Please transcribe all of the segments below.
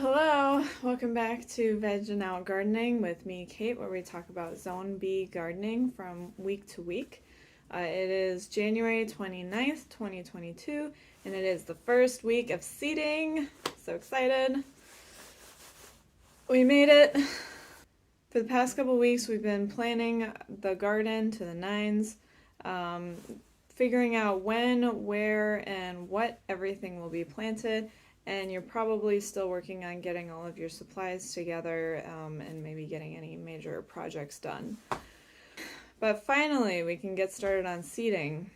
Hello, welcome back to Vegg'n Gardening with me, Kate, where we talk about Zone B gardening from week to week. It is January 29th, 2022, and it is the first week of seeding. So excited. We made it. For the past couple weeks, we've been planning the garden to the nines, figuring out when, where, and what everything will be planted. And you're probably still working on getting all of your supplies together and maybe getting any major projects done. But finally, we can get started on seeding.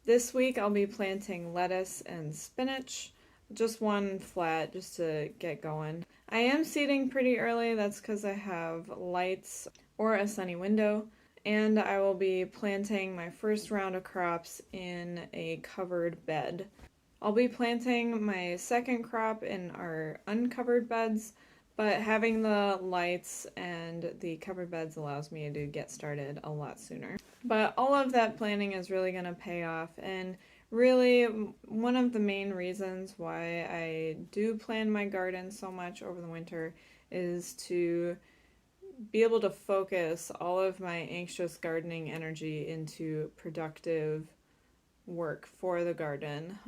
This week I'll be planting lettuce and spinach, just one flat just to get going. I am seeding pretty early, that's because I have lights or a sunny window. And I will be planting my first round of crops in a covered bed. I'll be planting my second crop in our uncovered beds, but having the lights and the covered beds allows me to get started a lot sooner. But all of that planning is really going to pay off, and really one of the main reasons why I do plan my garden so much over the winter is to be able to focus all of my anxious gardening energy into productive work for the garden.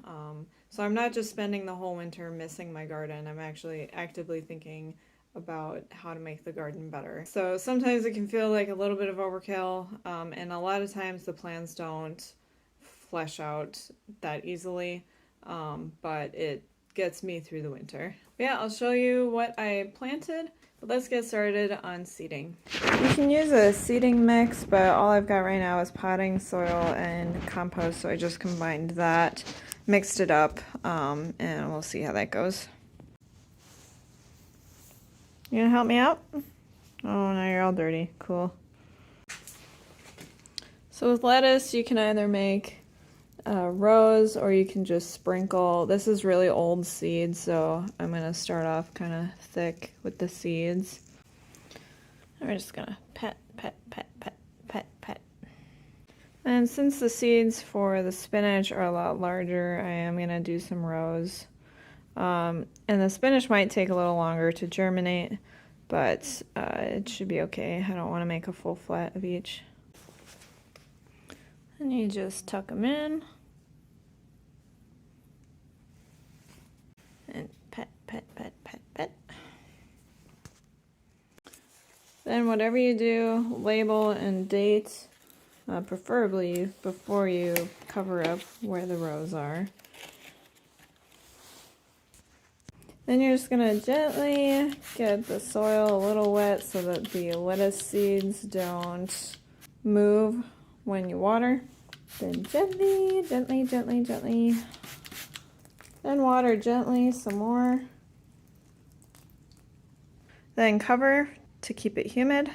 So I'm not just spending the whole winter missing my garden, I'm actually actively thinking about how to make the garden better. So sometimes it can feel like a little bit of overkill, and a lot of times the plans don't flesh out that easily, but it gets me through the winter. But yeah, I'll show you what I planted. But let's get started on seeding. You can use a seeding mix, but all I've got right now is potting soil and compost, so I just combined that, mixed it up, and we'll see how that goes. You gonna help me out? Oh, now you're all dirty. Cool. So with lettuce, you can either make rows or you can just sprinkle. This is really old seeds, so I'm going to start off kind of thick with the seeds. We're just going to pet. And since the seeds for the spinach are a lot larger, I am going to do some rows. And the spinach might take a little longer to germinate, but it should be okay. I don't want to make a full flat of each. And you just tuck them in. And pet. Then whatever you do, label and date, preferably before you cover up where the rows are. Then you're just going to gently get the soil a little wet so that the lettuce seeds don't move when you water. Then gently. Then water gently some more. Then cover to keep it humid.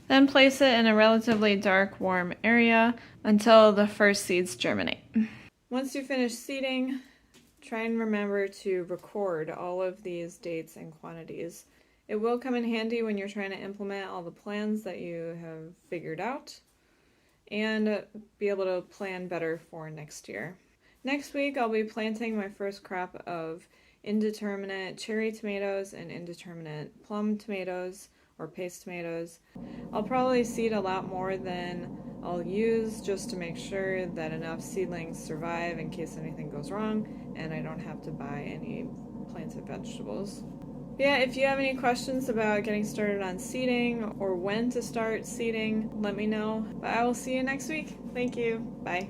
Then place it in a relatively dark, warm area until the first seeds germinate. Once you finish seeding, try and remember to record all of these dates and quantities. It will come in handy when you're trying to implement all the plans that you have figured out and be able to plan better for next year. Next week, I'll be planting my first crop of indeterminate cherry tomatoes and indeterminate plum tomatoes or paste tomatoes. I'll probably seed a lot more than I'll use just to make sure that enough seedlings survive in case anything goes wrong and I don't have to buy any planted vegetables. Yeah, if you have any questions about getting started on seeding or when to start seeding, let me know. But I will see you next week. Thank you. Bye.